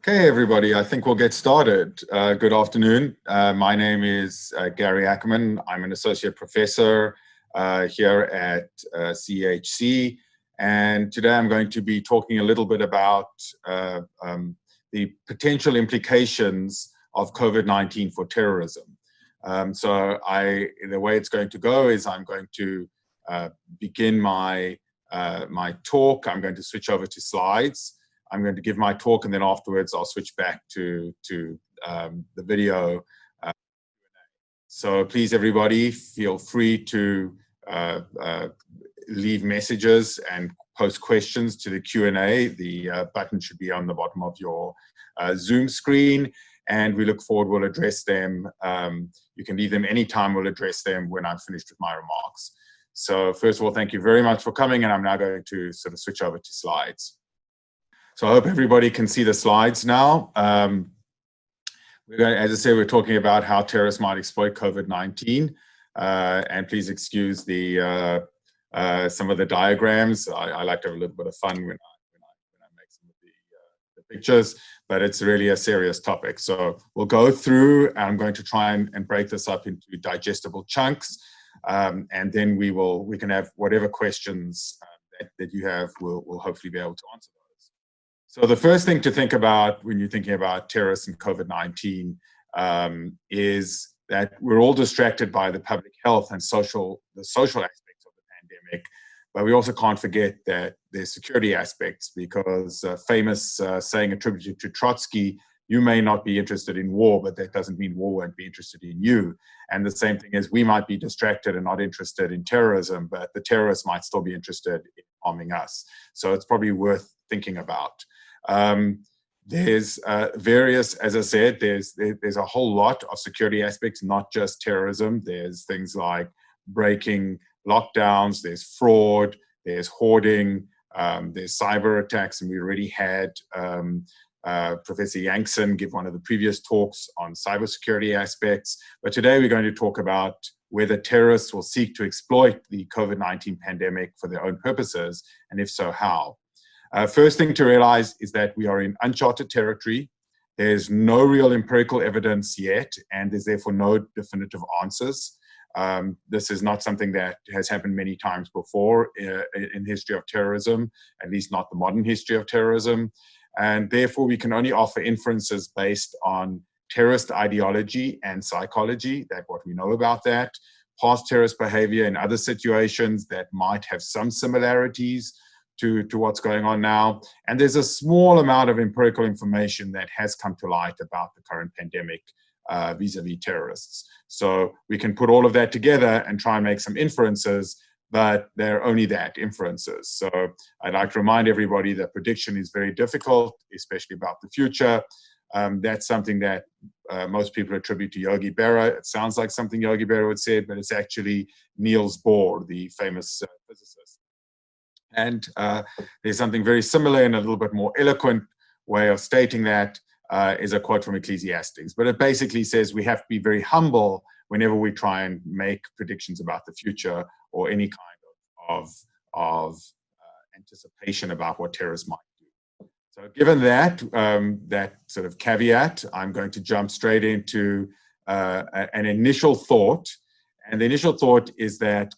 Okay, everybody, I think we'll get started. Good afternoon. My name is Gary Ackerman. I'm an associate professor here at CEHC. And today I'm going to be talking a little bit about the potential implications of COVID-19 for terrorism. The way it's going to go is I'm going to begin my talk. I'm going to switch over to slides. I'm going to give my talk, and then afterwards I'll switch back to the video. So please, everybody, feel free to leave messages and post questions to the Q&A. The button should be on the bottom of your Zoom screen, and we look forward. We'll address them. You can leave them anytime. We'll address them when I'm finished with my remarks. So first of all, thank you very much for coming, and I'm now going to sort of switch over to slides. So I hope everybody can see the slides now. As I say, we're talking about how terrorists might exploit COVID-19. And please excuse the some of the diagrams. I like to have a little bit of fun when I make some of the pictures, but it's really a serious topic. So we'll go through. I'm going to try and break this up into digestible chunks, and then we can have whatever questions that you have. We'll hopefully be able to answer. So the first thing to think about when you're thinking about terrorists and COVID-19 is that we're all distracted by the public health and the social aspects of the pandemic, but we also can't forget that there's security aspects, because famous saying attributed to Trotsky, you may not be interested in war, but that doesn't mean war won't be interested in you. And the same thing is, we might be distracted and not interested in terrorism, but the terrorists might still be interested in harming us. So it's probably worth thinking about. There's various, as I said, there's a whole lot of security aspects, not just terrorism. There's things like breaking lockdowns, there's fraud, there's hoarding, there's cyber attacks, and we already had Professor Yankson give one of the previous talks on cybersecurity aspects. But today we're going to talk about whether terrorists will seek to exploit the COVID-19 pandemic for their own purposes, and if so, how. First thing to realize is that we are in uncharted territory. There's no real empirical evidence yet, and there's therefore no definitive answers. This is not something that has happened many times before in the history of terrorism, at least not the modern history of terrorism. And therefore, we can only offer inferences based on terrorist ideology and psychology, that what we know about that, past terrorist behavior in other situations that might have some similarities to what's going on now. And there's a small amount of empirical information that has come to light about the current pandemic vis-a-vis terrorists. So we can put all of that together and try and make some inferences, but they're only that, inferences. So I'd like to remind everybody that prediction is very difficult, especially about the future. That's something that most people attribute to Yogi Berra. It sounds like something Yogi Berra would say, but it's actually Niels Bohr, the famous physicist. And there's something very similar in a little bit more eloquent way of stating that, is a quote from Ecclesiastes. But it basically says we have to be very humble whenever we try and make predictions about the future or any kind of anticipation about what terrorists might do. So given that, that sort of caveat, I'm going to jump straight into an initial thought. And the initial thought is that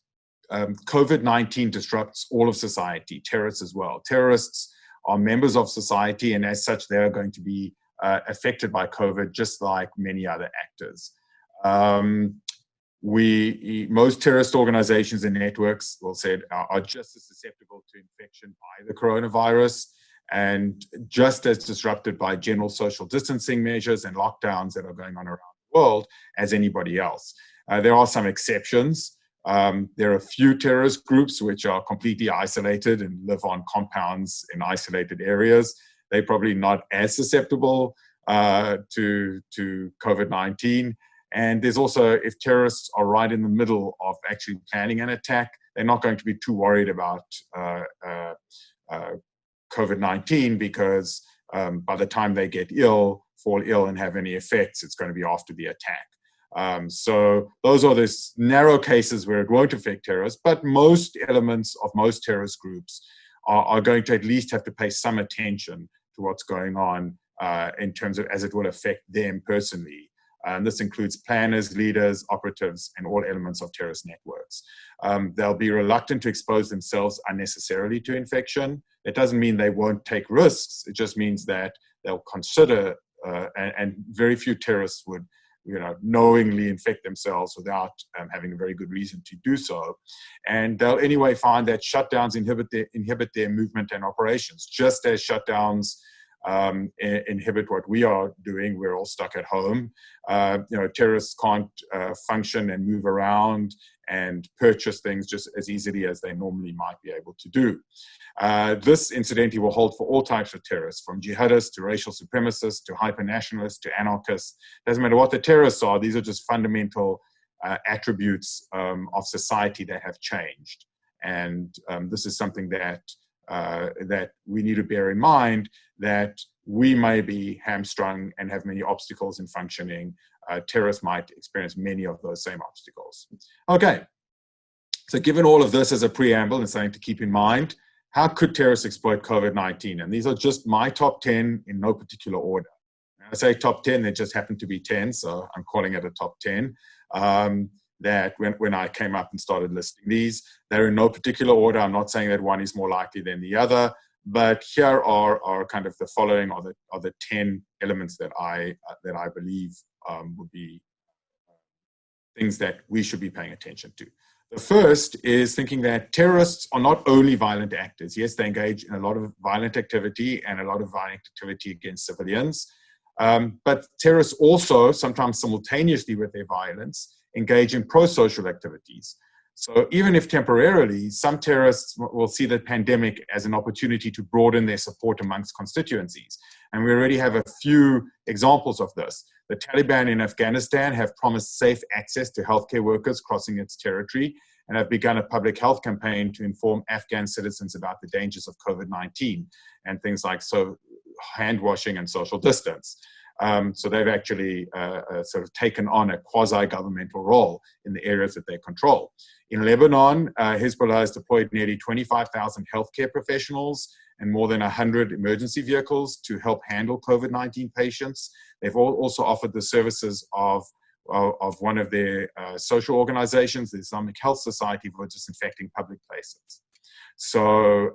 COVID-19 disrupts all of society, terrorists as well. Terrorists are members of society, and as such, they are going to be affected by COVID just like many other actors. Most terrorist organizations and networks, well said, are just as susceptible to infection by the coronavirus and just as disrupted by general social distancing measures and lockdowns that are going on around the world as anybody else. There are some exceptions. There are a few terrorist groups which are completely isolated and live on compounds in isolated areas. They're probably not as susceptible to COVID-19. And there's also, if terrorists are right in the middle of actually planning an attack, they're not going to be too worried about COVID-19, because by the time they fall ill and have any effects, it's going to be after the attack. So those are the narrow cases where it won't affect terrorists, but most elements of most terrorist groups are going to at least have to pay some attention to what's going on in terms of as it will affect them personally. And this includes planners, leaders, operatives, and all elements of terrorist networks. They'll be reluctant to expose themselves unnecessarily to infection. It doesn't mean they won't take risks. It just means that they'll consider, and very few terrorists would, knowingly infect themselves without having a very good reason to do so. And they'll anyway find that shutdowns inhibit their movement and operations, just as shutdowns inhibit what we are doing. We're all stuck at home. Terrorists can't function and move around and purchase things just as easily as they normally might be able to do. This, incidentally, will hold for all types of terrorists, from jihadists to racial supremacists to hyper-nationalists to anarchists. Doesn't matter what the terrorists are, these are just fundamental attributes of society that have changed. And this is something that we need to bear in mind, that we may be hamstrung and have many obstacles in functioning. Terrorists might experience many of those same obstacles. Okay, so given all of this as a preamble and something to keep in mind, how could terrorists exploit COVID-19? And these are just my top 10 in no particular order. When I say top 10, they just happen to be 10, so I'm calling it a top 10. That when I came up and started listing these, they're in no particular order. I'm not saying that one is more likely than the other, but here are kind of the following are the 10 elements that I believe would be things that we should be paying attention to. The first is thinking that terrorists are not only violent actors. Yes, they engage in a lot of violent activity and a lot of violent activity against civilians, but terrorists also, sometimes simultaneously with their violence, engage in pro-social activities. So even if temporarily, some terrorists will see the pandemic as an opportunity to broaden their support amongst constituencies. And we already have a few examples of this. The Taliban in Afghanistan have promised safe access to healthcare workers crossing its territory and have begun a public health campaign to inform Afghan citizens about the dangers of COVID-19 and things like hand washing and social distance. So they've actually sort of taken on a quasi-governmental role in the areas that they control. In Lebanon, Hezbollah has deployed nearly 25,000 healthcare professionals and more than 100 emergency vehicles to help handle COVID-19 patients. They've also offered the services of one of their social organizations, the Islamic Health Society, for disinfecting public places. So,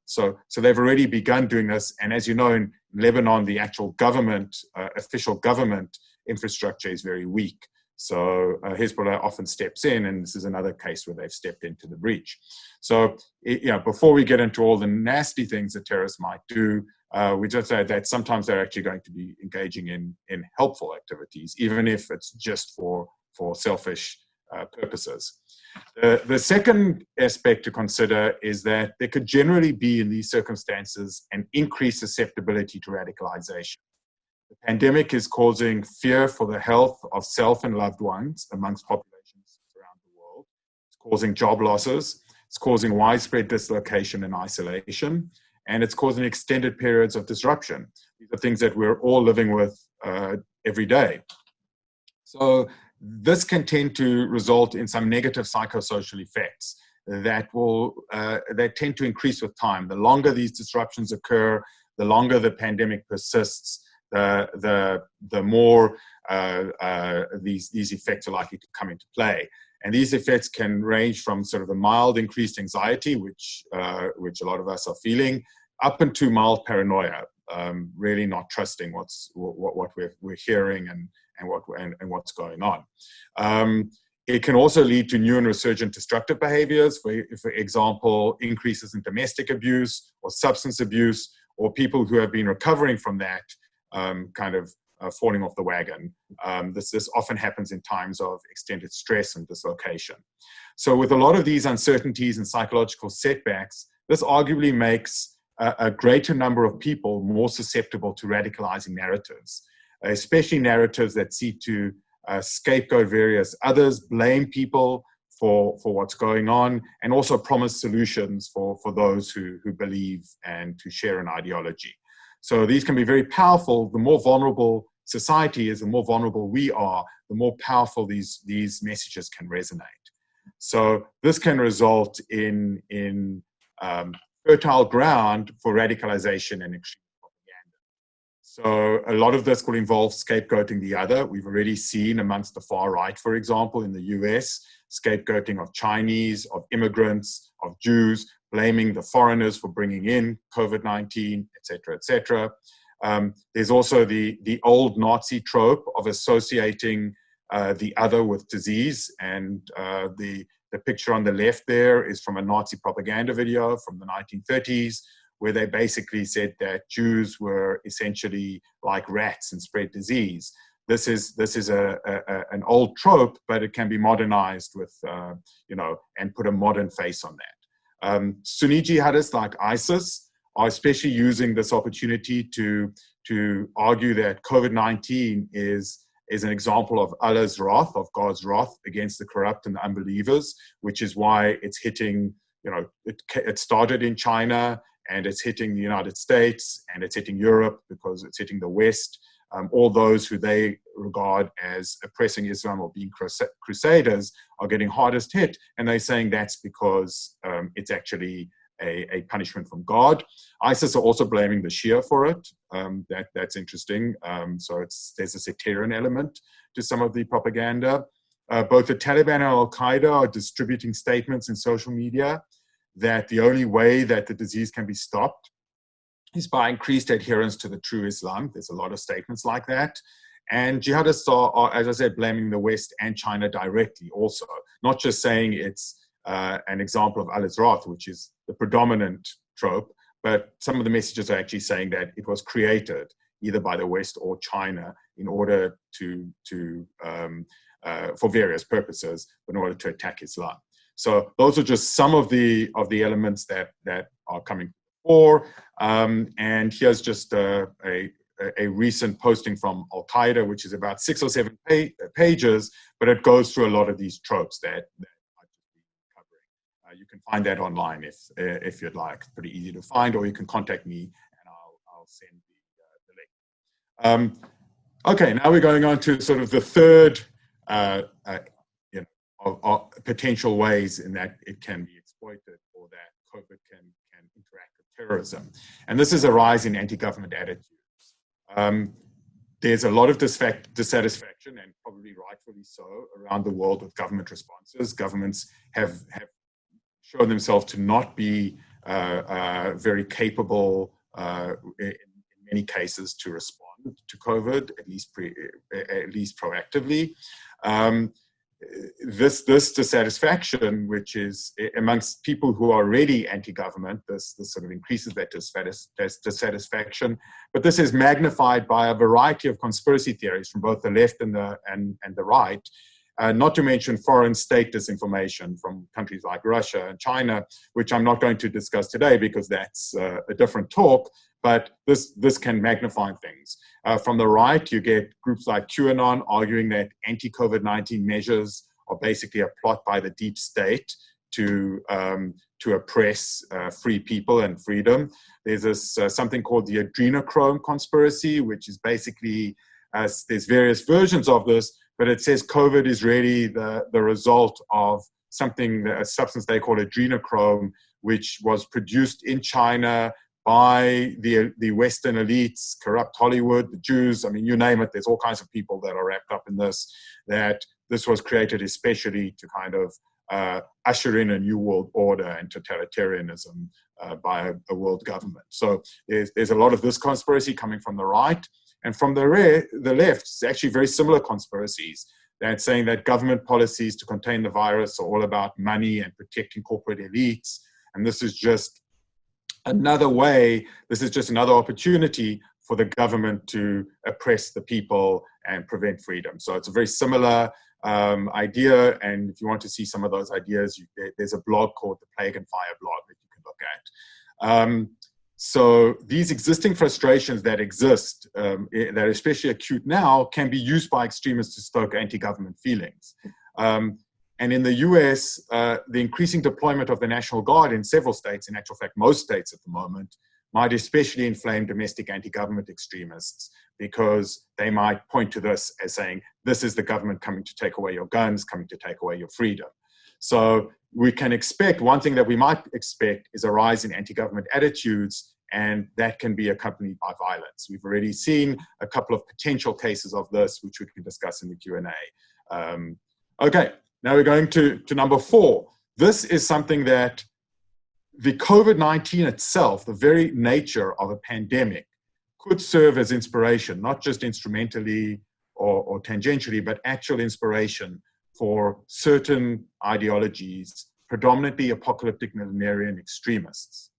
so they've already begun doing this. And as you know, in Lebanon, the actual government, official government infrastructure is very weak. So Hezbollah often steps in, and this is another case where they've stepped into the breach. So, before we get into all the nasty things that terrorists might do, we just say that sometimes they're actually going to be engaging in helpful activities, even if it's just for selfish purposes. The second aspect to consider is that there could generally be, in these circumstances, an increased susceptibility to radicalization. The pandemic is causing fear for the health of self and loved ones amongst populations around the world. It's causing job losses. It's causing widespread dislocation and isolation. And it's causing extended periods of disruption. These are things that we're all living with every day. So this can tend to result in some negative psychosocial effects that tend to increase with time. The longer these disruptions occur, the longer the pandemic persists, the more these effects are likely to come into play. And these effects can range from sort of the mild increased anxiety, which a lot of us are feeling, up into mild paranoia, really not trusting what we're hearing and what's going on. It can also lead to new and resurgent destructive behaviors, for example, increases in domestic abuse or substance abuse, or people who have been recovering from that falling off the wagon. This often happens in times of extended stress and dislocation. So with a lot of these uncertainties and psychological setbacks, this arguably makes a greater number of people more susceptible to radicalizing narratives, especially narratives that seek to scapegoat various others, blame people for what's going on, and also promise solutions for those who believe and who share an ideology. So these can be very powerful. The more vulnerable society is, the more vulnerable we are, the more powerful these messages can resonate. So this can result in fertile ground for radicalization and extreme propaganda. So a lot of this will involve scapegoating the other. We've already seen amongst the far right, for example, in the US, scapegoating of Chinese, of immigrants, of Jews, blaming the foreigners for bringing in COVID-19, et cetera, et cetera. There's also the old Nazi trope of associating the other with disease. And the picture on the left there is from a Nazi propaganda video from the 1930s, where they basically said that Jews were essentially like rats and spread disease. This is an old trope, but it can be modernized with, and put a modern face on that. Sunni jihadists like ISIS are especially using this opportunity to argue that COVID-19 is an example of Allah's wrath, of God's wrath against the corrupt and the unbelievers, which is why it's hitting, it started in China, and it's hitting the United States, and it's hitting Europe because it's hitting the West. All those who they regard as oppressing Islam or being crusaders are getting hardest hit, and they're saying that's because it's actually a punishment from God. ISIS are also blaming the Shia for it. That's interesting. So there's a sectarian element to some of the propaganda. Both the Taliban and Al-Qaeda are distributing statements in social media that the only way that the disease can be stopped is by increased adherence to the true Islam. There's a lot of statements like that. And jihadists are, as I said, blaming the West and China directly also, not just saying it's an example of Allah's wrath, which is the predominant trope, but some of the messages are actually saying that it was created either by the West or China in order for various purposes, in order to attack Islam. So those are just some of the elements that are coming forward. And here's just a recent posting from Al-Qaeda, which is about 6 or 7 pages, but it goes through a lot of these tropes that I've just been covering. You can find that online if you'd like. It's pretty easy to find, or you can contact me and I'll send the link. Okay, now we're going on to sort of the third of potential ways in that it can be exploited, or that COVID can interact with terrorism. And this is a rise in anti-government attitudes. There's a lot of dissatisfaction, and probably rightfully so, around the world with government responses. Governments have shown themselves to not be very capable in many cases to respond to COVID, at least proactively. This dissatisfaction, which is amongst people who are already anti-government, this sort of increases that dissatisfaction. But this is magnified by a variety of conspiracy theories from both the left and the right, not to mention foreign state disinformation from countries like Russia and China, which I'm not going to discuss today because that's a different talk. But this can magnify things. From the right, you get groups like QAnon arguing that anti-COVID-19 measures are basically a plot by the deep state to oppress free people and freedom. There's this something called the adrenochrome conspiracy, which is basically, there's various versions of this, but it says COVID is really the result of something, a substance they call adrenochrome, which was produced in China by the Western elites, corrupt Hollywood, the Jews, I mean, you name it, there's all kinds of people that are wrapped up in this, that this was created especially to kind of usher in a new world order and totalitarianism by a world government. So there's a lot of this conspiracy coming from the right. And from the left, it's actually very similar conspiracies that's saying that government policies to contain the virus are all about money and protecting corporate elites. And this is just another way, this is just another opportunity for the government to oppress the people and prevent freedom. So it's a very similar idea. And if you want to see some of those ideas, there's a blog called the Plague and Fire blog that you can look at. So these existing frustrations that exist, that are especially acute now, can be used by extremists to stoke anti-government feelings. And in the US, the increasing deployment of the National Guard in several states, in actual fact, most states at the moment, might especially inflame domestic anti-government extremists, because they might point to this as saying, this is the government coming to take away your guns, coming to take away your freedom. So we can expect, one thing that we might expect is a rise in anti-government attitudes and that can be accompanied by violence. We've already seen a couple of potential cases of this, which we can discuss in the Q&A. Okay, now we're going to number 4. This is something that the COVID-19 itself, the very nature of a pandemic, could serve as inspiration, not just instrumentally or tangentially, but actual inspiration for certain ideologies, predominantly apocalyptic millenarian extremists.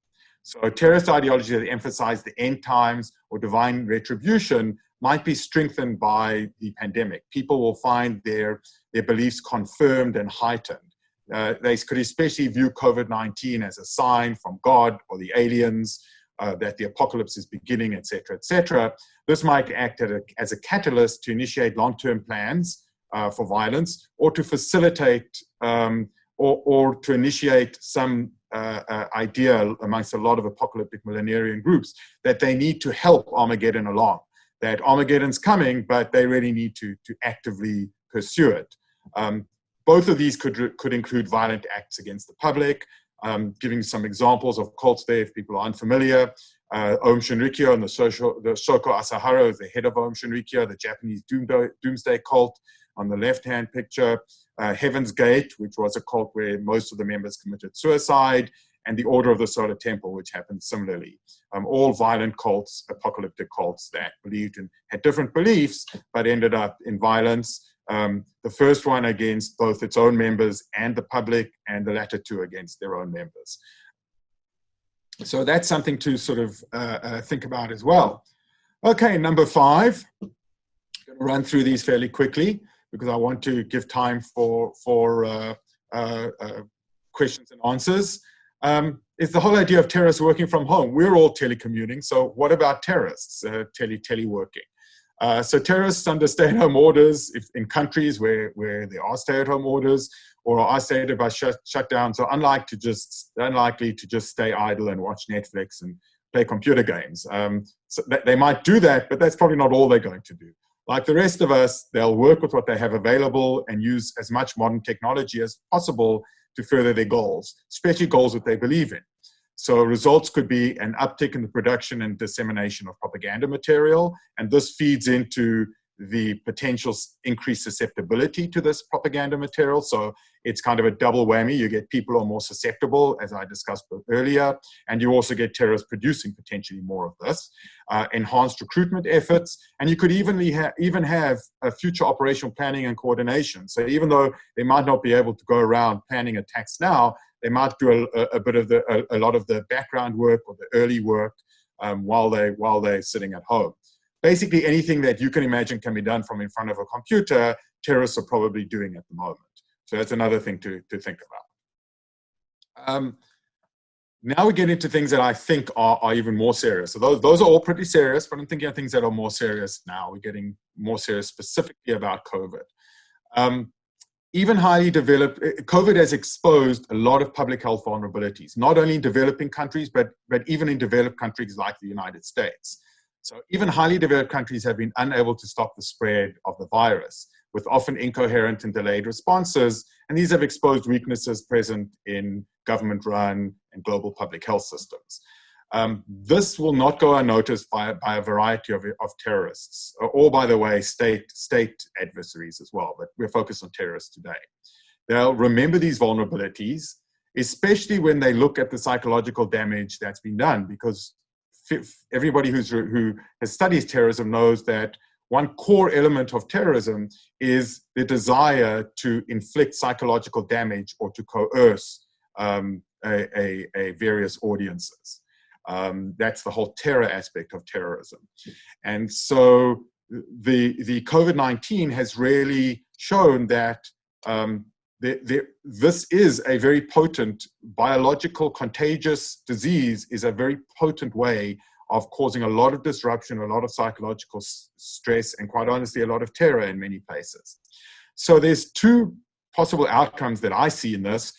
So terrorist ideologies that emphasize the end times or divine retribution might be strengthened by the pandemic. People will find their beliefs confirmed and heightened. They could especially view COVID-19 as a sign from God or the aliens, that the apocalypse is beginning, etc., etc. This might act as a catalyst to initiate long-term plans for violence, or to facilitate or to initiate some idea amongst a lot of apocalyptic millenarian groups that they need to help Armageddon along, that Armageddon's coming, but they really need to actively pursue it. Both of these could include violent acts against the public. Giving some examples of cults there, if people are unfamiliar. Aum Shinrikyo and the Shoko Asahara is the head of Aum Shinrikyo, the Japanese doomsday cult on the left-hand picture. Heaven's Gate, which was a cult where most of the members committed suicide, and the Order of the Solar Temple, which happened similarly. All violent cults, apocalyptic cults that believed and had different beliefs, but ended up in violence. The first one against both its own members and the public, and the latter two against their own members. So that's something to sort of think about as well. Okay, number 5. I'm going to run through these fairly quickly because I want to give time for questions and answers. It's the whole idea of terrorists working from home. We're all telecommuting, so what about terrorists teleworking? So terrorists under stay-at-home orders, if in countries where there are stay-at-home orders or are isolated by shutdowns, are unlikely to just stay idle and watch Netflix and play computer games. So they might do that, but that's probably not all they're going to do. Like the rest of us, they'll work with what they have available and use as much modern technology as possible to further their goals, especially goals that they believe in. So results could be an uptick in the production and dissemination of propaganda material, and this feeds into the potential increased susceptibility to this propaganda material. So it's kind of a double whammy. You get people who are more susceptible, as I discussed earlier, and you also get terrorists producing potentially more of this. Enhanced recruitment efforts, and you could even have a future operational planning and coordination. So even though they might not be able to go around planning attacks now, they might do a lot of the background work or the early work while they're sitting at home. Basically, anything that you can imagine can be done from in front of a computer, terrorists are probably doing at the moment. So that's another thing to think about. Now we get into things that I think are even more serious. So those are all pretty serious, but I'm thinking of things that are more serious now. We're getting more serious specifically about COVID. Even highly developed, COVID has exposed a lot of public health vulnerabilities, not only in developing countries, but even in developed countries like the United States. So even highly developed countries have been unable to stop the spread of the virus, with often incoherent and delayed responses, and these have exposed weaknesses present in government-run and global public health systems. This will not go unnoticed by a variety of terrorists, or by the way, state adversaries as well, but we're focused on terrorists today. They'll remember these vulnerabilities, especially when they look at the psychological damage that's been done, because everybody who has studied terrorism knows that one core element of terrorism is the desire to inflict psychological damage or to coerce various audiences. That's the whole terror aspect of terrorism. And so the COVID-19 has really shown that this is a very potent biological contagious disease, is a very potent way of causing a lot of disruption, a lot of psychological stress, and quite honestly, a lot of terror in many places. So there's 2 possible outcomes that I see in this,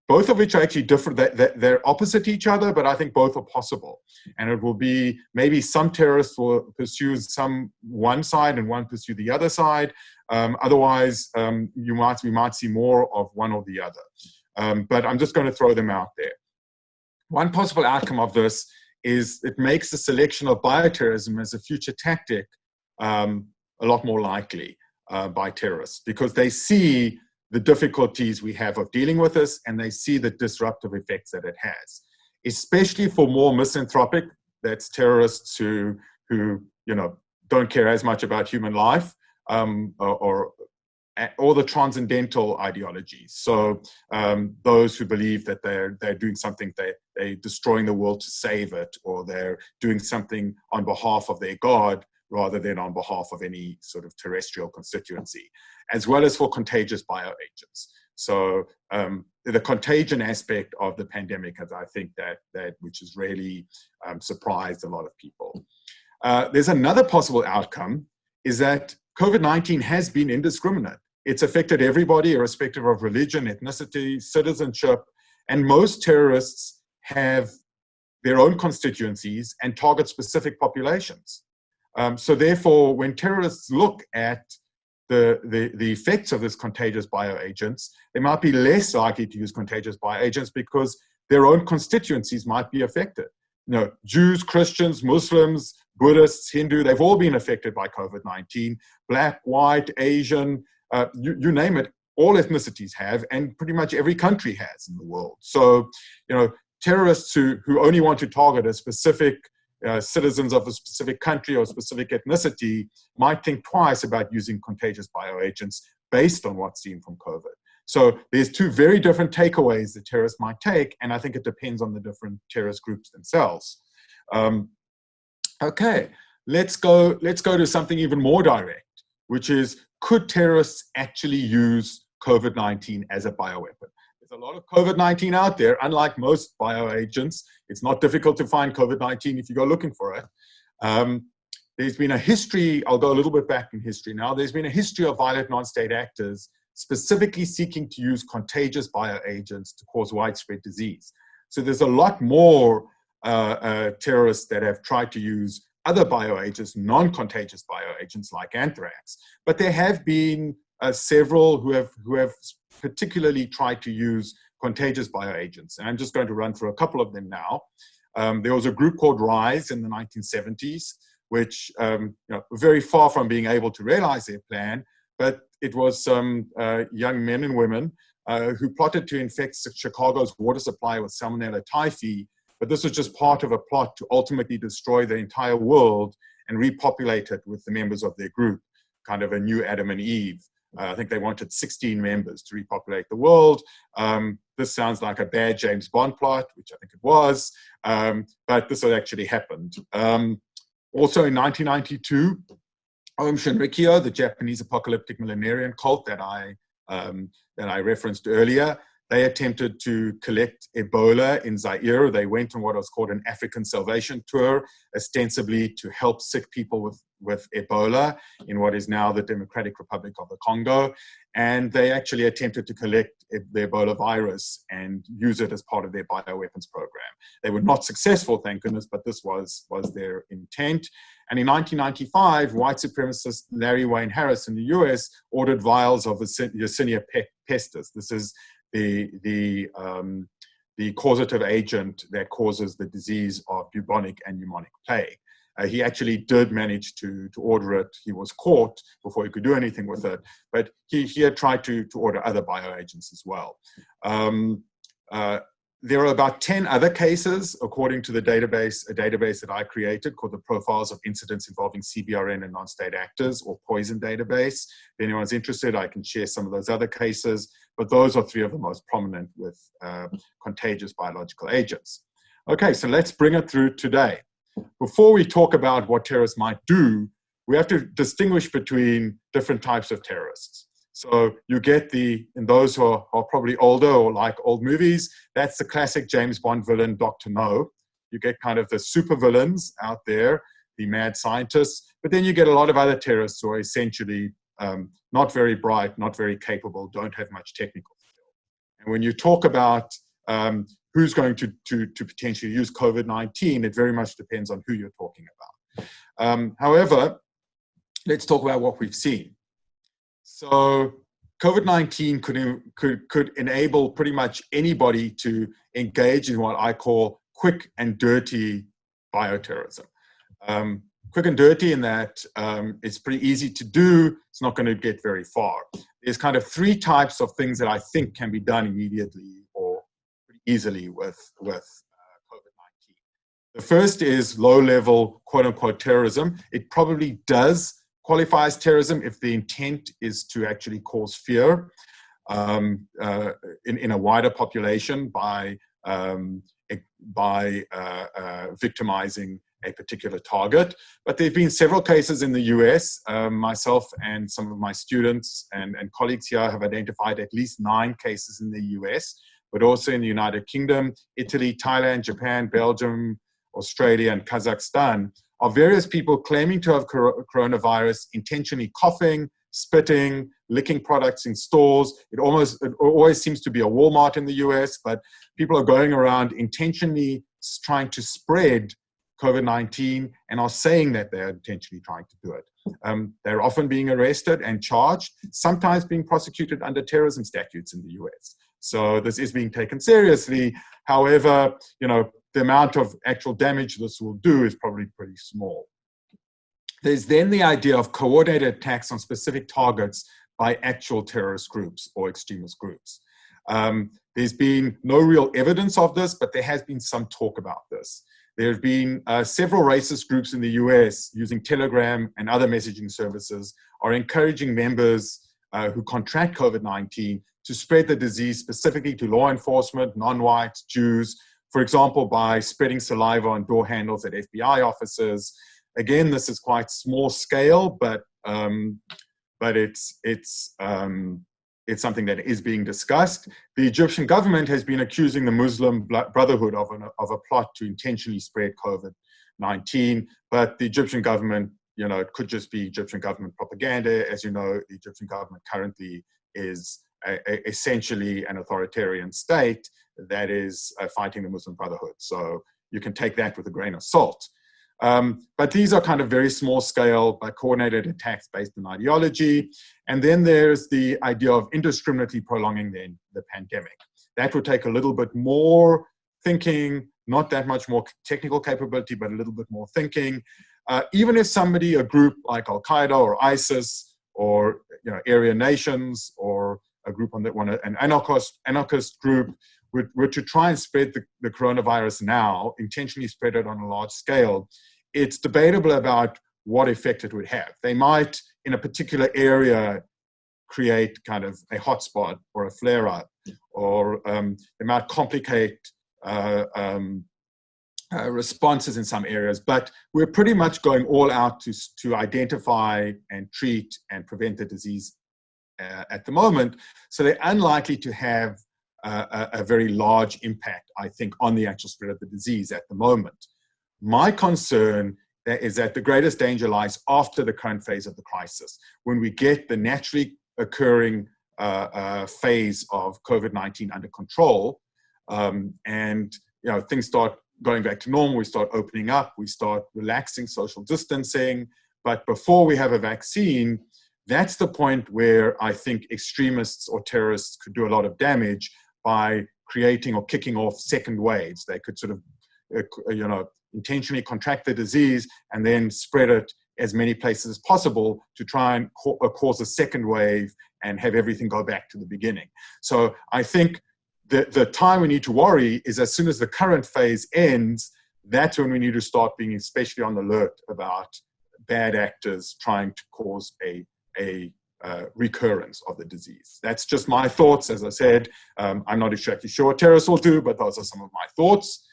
both of which are actually different. They're opposite each other, but I think both are possible. And it will be, maybe some terrorists will pursue one side and one pursue the other side. Otherwise, we might see more of one or the other. But I'm just going to throw them out there. One possible outcome of this is it makes the selection of bioterrorism as a future tactic a lot more likely by terrorists, because they see the difficulties we have of dealing with this, and they see the disruptive effects that it has, especially for more misanthropic, that's terrorists who don't care as much about human life, or the transcendental ideologies. So those who believe that they're doing something, they're destroying the world to save it, or they're doing something on behalf of their God rather than on behalf of any sort of terrestrial constituency, as well as for contagious bioagents. So the contagion aspect of the pandemic, as I think that which has really surprised a lot of people. There's another possible outcome, is that COVID-19 has been indiscriminate. It's affected everybody, irrespective of religion, ethnicity, citizenship, and most terrorists have their own constituencies and target specific populations. So therefore, when terrorists look at the effects of this contagious bioagents, they might be less likely to use contagious bioagents because their own constituencies might be affected. Jews, Christians, Muslims, Buddhists, Hindu, they've all been affected by COVID-19. Black, white, Asian, you name it, all ethnicities have, and pretty much every country has in the world. So, terrorists who only want to target a specific citizens of a specific country or specific ethnicity might think twice about using contagious bioagents based on what's seen from COVID. So there's two very different takeaways that terrorists might take, and I think it depends on the different terrorist groups themselves. Okay, let's go to something even more direct, which is, could terrorists actually use COVID-19 as a bioweapon? There's a lot of COVID-19 out there. Unlike most bioagents, it's not difficult to find COVID-19 if you go looking for it. There's been a history, I'll go a little bit back in history now, there's been a history of violent non-state actors specifically seeking to use contagious bioagents to cause widespread disease. So there's a lot more terrorists that have tried to use other bioagents, non-contagious bioagents like anthrax. But there have been several who have particularly tried to use contagious bioagents. And I'm just going to run through a couple of them now. There was a group called RISE in the 1970s, which were very far from being able to realize their plan, but it was some young men and women who plotted to infect Chicago's water supply with Salmonella typhi. But this was just part of a plot to ultimately destroy the entire world and repopulate it with the members of their group, kind of a new Adam and Eve. I think they wanted 16 members to repopulate the world. This sounds like a bad James Bond plot, which I think it was, but this had actually happened. Also in 1992, Om Shinrikyo, the Japanese apocalyptic millenarian cult that I referenced earlier, they attempted to collect Ebola in Zaire. They went on what was called an African salvation tour, ostensibly to help sick people with Ebola in what is now the Democratic Republic of the Congo. And they actually attempted to collect the Ebola virus and use it as part of their bioweapons program. They were not successful, thank goodness, but this was their intent. And in 1995, white supremacist Larry Wayne Harris in the US ordered vials of Yersinia pestis. This is the causative agent that causes the disease of bubonic and pneumonic plague. He actually did manage to order it. He was caught before he could do anything with it, but he had tried to order other bioagents as well. There are about 10 other cases, according to the database, a database that I created called the Profiles of Incidents Involving CBRN and Non-State Actors, or POISON database. If anyone's interested, I can share some of those other cases, but those are three of the most prominent with contagious biological agents. Okay, so let's bring it through today. Before we talk about what terrorists might do, we have to distinguish between different types of terrorists. So you get in those who are probably older or like old movies, that's the classic James Bond villain, Dr. No. You get kind of the super villains out there, the mad scientists, but then you get a lot of other terrorists who are essentially not very bright, not very capable, don't have much technical skill. And when you talk about who's going to potentially use COVID-19, it very much depends on who you're talking about. However, let's talk about what we've seen. So COVID-19 could enable pretty much anybody to engage in what I call quick and dirty bioterrorism. Quick and dirty in that it's pretty easy to do. It's not going to get very far. There's kind of three types of things that I think can be done immediately or pretty easily with COVID-19. The first is low-level, quote-unquote, terrorism. It probably does qualify as terrorism if the intent is to actually cause fear in a wider population by victimizing a particular target. But there have been several cases in the US. Myself and some of my students and colleagues here have identified at least 9 cases in the US, but also in the United Kingdom, Italy, Thailand, Japan, Belgium, Australia, and Kazakhstan, of various people claiming to have coronavirus, intentionally coughing, spitting, licking products in stores. It always seems to be a Walmart in the US, but people are going around intentionally trying to spread COVID-19 and are saying that they're intentionally trying to do it. They're often being arrested and charged, sometimes being prosecuted under terrorism statutes in the US. So this is being taken seriously. However, the amount of actual damage this will do is probably pretty small. There's then the idea of coordinated attacks on specific targets by actual terrorist groups or extremist groups. There's been no real evidence of this, but there has been some talk about this. There have been several racist groups in the US using Telegram and other messaging services are encouraging members who contract COVID-19 to spread the disease specifically to law enforcement, non-whites, Jews, for example, by spreading saliva on door handles at FBI offices. Again, this is quite small scale, but it's something that is being discussed. The Egyptian government has been accusing the Muslim Brotherhood of a plot to intentionally spread COVID-19, but the Egyptian government, it could just be Egyptian government propaganda. As you know, the Egyptian government currently is essentially an authoritarian state that is fighting the Muslim Brotherhood. So you can take that with a grain of salt. But these are kind of very small scale, but coordinated attacks based on ideology. And then there's the idea of indiscriminately prolonging the pandemic. That would take a little bit more thinking, not that much more technical capability, but a little bit more thinking. Even if somebody, a group like Al-Qaeda or ISIS or Aryan nations or a group on that one, an anarchist group, were to try and spread the coronavirus now, intentionally spread it on a large scale, it's debatable about what effect it would have. They might, in a particular area, create kind of a hotspot or a flare-up, or they might complicate responses in some areas. But we're pretty much going all out to identify and treat and prevent the disease at the moment. So they're unlikely to have a very large impact, I think, on the actual spread of the disease at the moment. My concern is that the greatest danger lies after the current phase of the crisis, when we get the naturally occurring phase of COVID-19 under control, and things start going back to normal, we start opening up, we start relaxing social distancing. But before we have a vaccine, that's the point where I think extremists or terrorists could do a lot of damage by creating or kicking off second waves. They could sort of, intentionally contract the disease and then spread it as many places as possible to try and cause a second wave and have everything go back to the beginning. So I think the time we need to worry is as soon as the current phase ends, that's when we need to start being especially on the alert about bad actors trying to cause a recurrence of the disease. That's just my thoughts. As I said, I'm not exactly sure what terrorists will do, but those are some of my thoughts.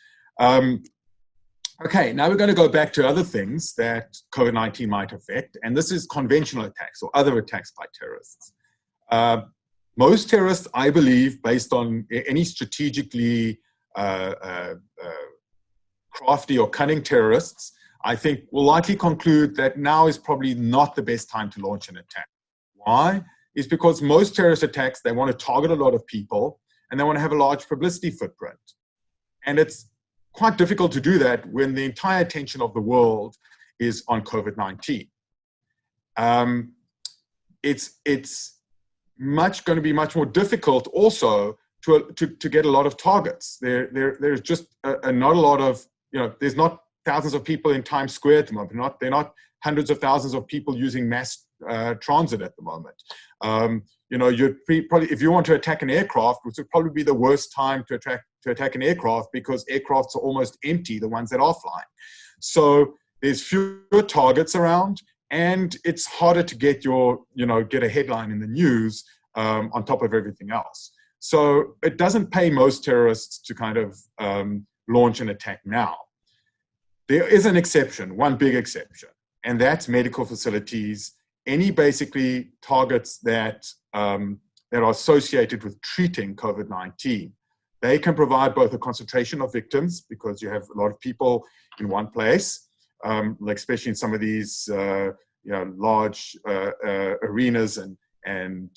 Okay, now we're going to go back to other things that COVID-19 might affect, and this is conventional attacks or other attacks by terrorists. Most terrorists, I believe, based on any strategically crafty or cunning terrorists, I think will likely conclude that now is probably not the best time to launch an attack. Why? It's because most terrorist attacks, they want to target a lot of people and they want to have a large publicity footprint. And it's quite difficult to do that when the entire attention of the world is on COVID-19. It's going to be much more difficult also to get a lot of targets. There's just not a lot of, there's not thousands of people in Times Square at the moment. They're not hundreds of thousands of people using mass transit at the moment. You'd probably, if you want to attack an aircraft, which would probably be the worst time to attack an aircraft, because aircrafts are almost empty, the ones that are flying. So there's fewer targets around, and it's harder to get get a headline in the news on top of everything else. So it doesn't pay most terrorists to kind of launch an attack now. There is an exception, one big exception, and that's medical facilities, any basically targets that are associated with treating COVID-19. They can provide both a concentration of victims, because you have a lot of people in one place, like especially in some of these large arenas and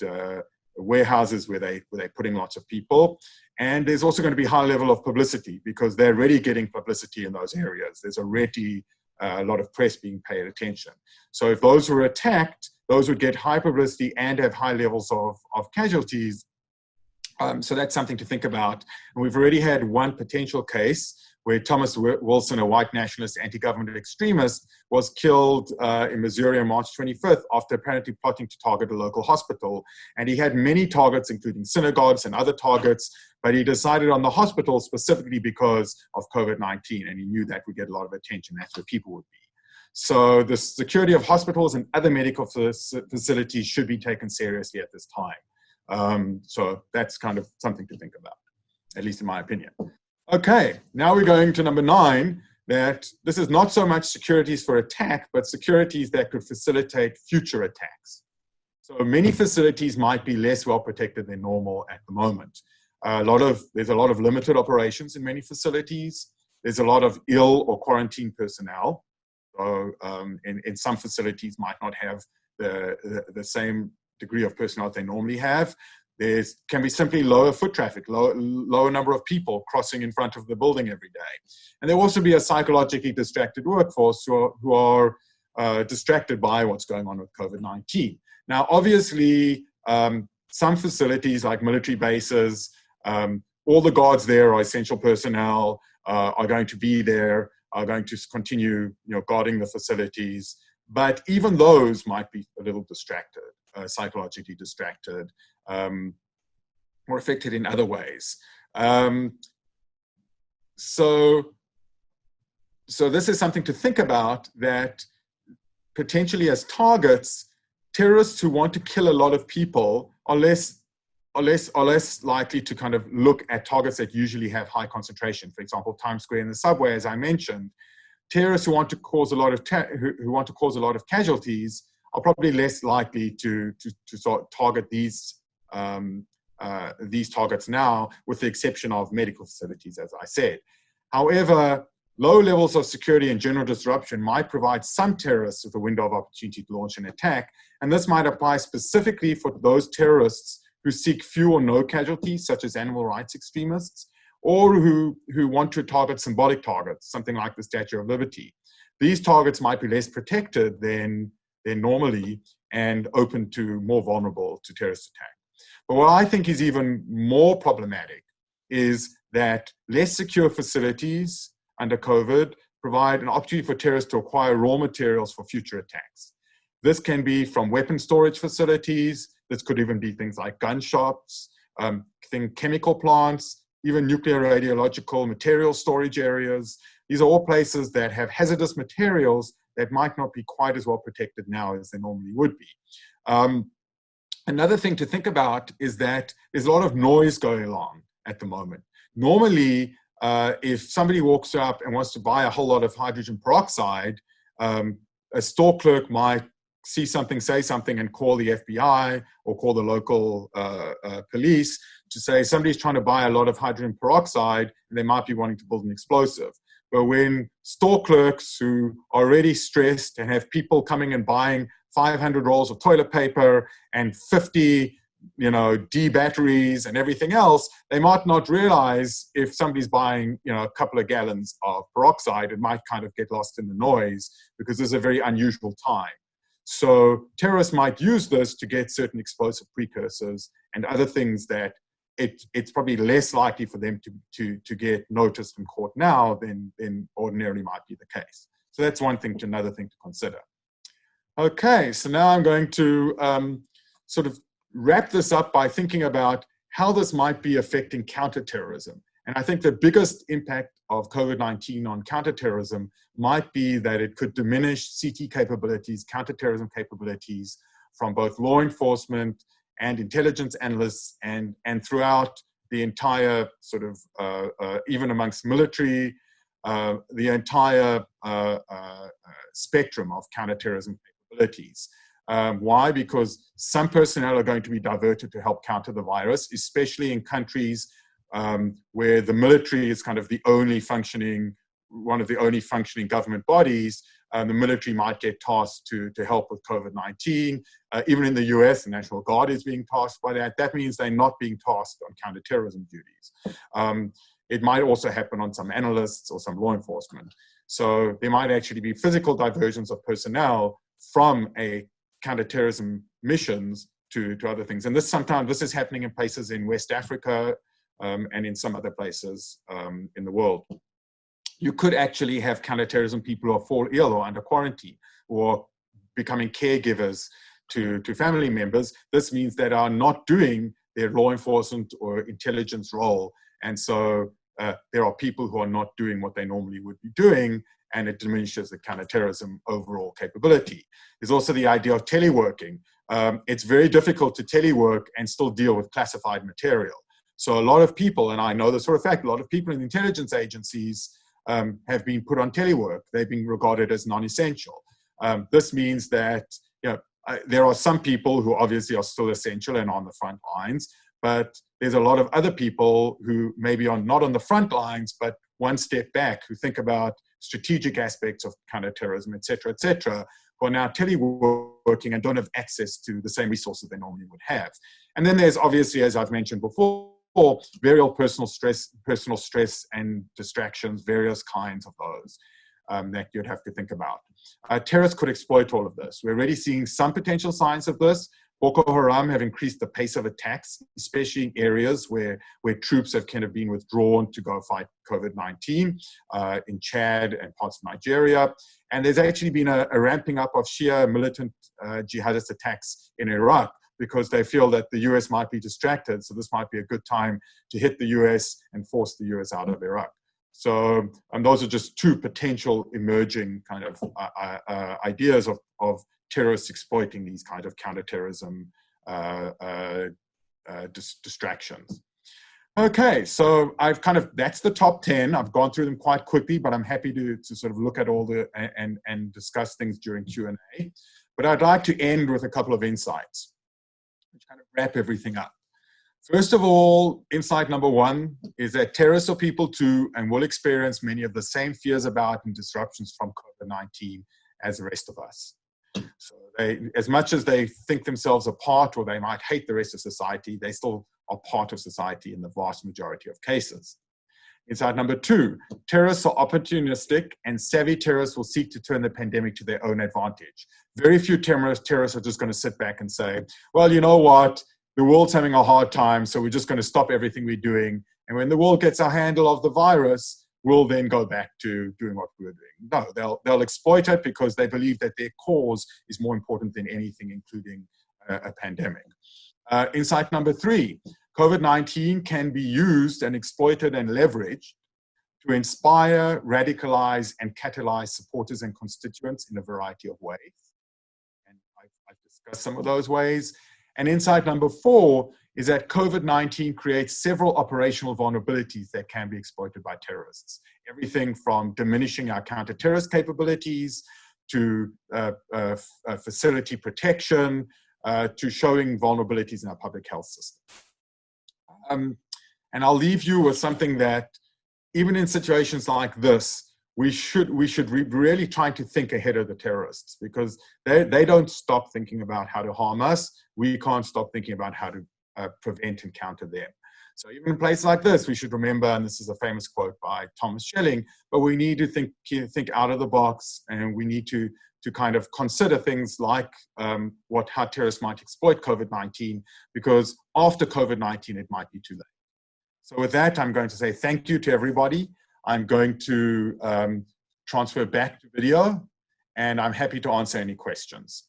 warehouses where they're putting lots of people. And there's also going to be high level of publicity, because they're already getting publicity in those areas. There's already a lot of press being paid attention. So if those were attacked, those would get high publicity and have high levels of casualties. So that's something to think about. And we've already had one potential case where Thomas Wilson, a white nationalist anti-government extremist, was killed in Missouri on March 25th after apparently plotting to target a local hospital. And he had many targets, including synagogues and other targets, but he decided on the hospital specifically because of COVID-19, and he knew that would get a lot of attention. That's where people would be. So the security of hospitals and other medical facilities should be taken seriously at this time. So that's kind of something to think about, at least in my opinion. Okay, now we're going to number 9, that this is not so much securities for attack, but securities that could facilitate future attacks. So many facilities might be less well protected than normal at the moment. There's a lot of limited operations in many facilities. There's a lot of ill or quarantined personnel. So in some facilities might not have the same degree of personnel that they normally have. There can be simply lower foot traffic, lower number of people crossing in front of the building every day. And there will also be a psychologically distracted workforce who are distracted by what's going on with COVID-19. Now, obviously, some facilities like military bases, all the guards there are essential personnel, are going to be there, are going to continue guarding the facilities. But even those might be a little distracted, psychologically distracted, or affected in other ways. So this is something to think about, that potentially as targets, terrorists who want to kill a lot of people are less likely to kind of look at targets that usually have high concentration. For example, Times Square and the subway, as I mentioned. Terrorists who want to cause a lot of casualties are probably less likely to sort of target these targets now, with the exception of medical facilities, as I said. However, low levels of security and general disruption might provide some terrorists with a window of opportunity to launch an attack, and this might apply specifically for those terrorists who seek few or no casualties, such as animal rights extremists, or who want to target symbolic targets, something like the Statue of Liberty. These targets might be less protected than normally and more vulnerable to terrorist attack. But what I think is even more problematic is that less secure facilities under COVID provide an opportunity for terrorists to acquire raw materials for future attacks. This can be from weapon storage facilities. This could even be things like gun shops, chemical plants, even nuclear radiological material storage areas. These are all places that have hazardous materials that might not be quite as well protected now as they normally would be. Another thing to think about is that there's a lot of noise going on at the moment. Normally, if somebody walks up and wants to buy a whole lot of hydrogen peroxide, a store clerk might see something, say something, and call the FBI or call the local police to say somebody's trying to buy a lot of hydrogen peroxide and they might be wanting to build an explosive. But when store clerks who are already stressed and have people coming and buying 500 rolls of toilet paper and 50 D batteries and everything else, they might not realize if somebody's buying a couple of gallons of peroxide, it might kind of get lost in the noise because this is a very unusual time. So terrorists might use this to get certain explosive precursors and other things that it's probably less likely for them to get noticed in court now than ordinarily might be the case. So that's another thing to consider. Okay, so now I'm going to sort of wrap this up by thinking about how this might be affecting counterterrorism. And I think the biggest impact of COVID-19 on counterterrorism might be that it could diminish CT capabilities, counterterrorism capabilities from both law enforcement and intelligence analysts and throughout the entire sort of, even amongst military, the entire spectrum of counterterrorism capabilities. Why? Because some personnel are going to be diverted to help counter the virus, especially in countries where the military is kind of one of the only functioning government bodies. The military might get tasked to help with COVID-19. Even in the US, the National Guard is being tasked by that. That means they're not being tasked on counterterrorism duties. It might also happen on some analysts or some law enforcement. So there might actually be physical diversions of personnel from a counterterrorism missions to other things. And this is happening in places in West Africa and in some other places in the world. You could actually have counterterrorism people who fall ill or under quarantine or becoming caregivers to family members. This means that are not doing their law enforcement or intelligence role. And so there are people who are not doing what they normally would be doing, and it diminishes the counterterrorism overall capability. There's also the idea of teleworking. It's very difficult to telework and still deal with classified material. So a lot of people, and I know this for a fact, a lot of people in intelligence agencies have been put on telework. They've been regarded as non-essential. This means that there are some people who obviously are still essential and on the front lines, but there's a lot of other people who maybe are not on the front lines, but one step back, who think about strategic aspects of counterterrorism, et cetera, who are now teleworking and don't have access to the same resources they normally would have. And then there's obviously, as I've mentioned before, various personal stress and distractions, various kinds of those that you'd have to think about. Terrorists could exploit all of this. We're already seeing some potential signs of this. Boko Haram have increased the pace of attacks, especially in areas where troops have kind of been withdrawn to go fight COVID-19, in Chad and parts of Nigeria. And there's actually been a ramping up of Shia militant jihadist attacks in Iraq, because they feel that the US might be distracted. So this might be a good time to hit the US and force the US out of Iraq. So those are just two potential emerging kind of ideas of terrorists exploiting these kind of counterterrorism distractions. Okay, so that's the top 10. I've gone through them quite quickly, but I'm happy to sort of look at all and discuss things during Q&A. But I'd like to end with a couple of insights, which kind of wrap everything up. First of all, insight number one is that terrorists are people too, and will experience many of the same fears about and disruptions from COVID-19 as the rest of us. So as much as they think themselves apart, or they might hate the rest of society, they still are part of society in the vast majority of cases. Insight number two, terrorists are opportunistic, and savvy terrorists will seek to turn the pandemic to their own advantage. Very few terrorists are just going to sit back and say, well, you know what, the world's having a hard time, so we're just going to stop everything we're doing. And when the world gets a handle of the virus, we'll then go back to doing what we were doing. No, they'll exploit it because they believe that their cause is more important than anything, including a pandemic. Insight number three, COVID-19 can be used and exploited and leveraged to inspire, radicalize, and catalyze supporters and constituents in a variety of ways. And I've discussed some of those ways. And insight number four is that COVID-19 creates several operational vulnerabilities that can be exploited by terrorists. Everything from diminishing our counter-terrorist capabilities to facility protection to showing vulnerabilities in our public health system. And I'll leave you with something that even in situations like this, we should really try to think ahead of the terrorists, because they don't stop thinking about how to harm us. We can't stop thinking about how to prevent and counter them. So even in places like this, we should remember, and this is a famous quote by Thomas Schelling, but we need to think out of the box, and we need to to kind of consider things like how terrorists might exploit COVID-19, because after COVID-19, it might be too late. So with that, I'm going to say thank you to everybody. I'm going to transfer back to video, and I'm happy to answer any questions.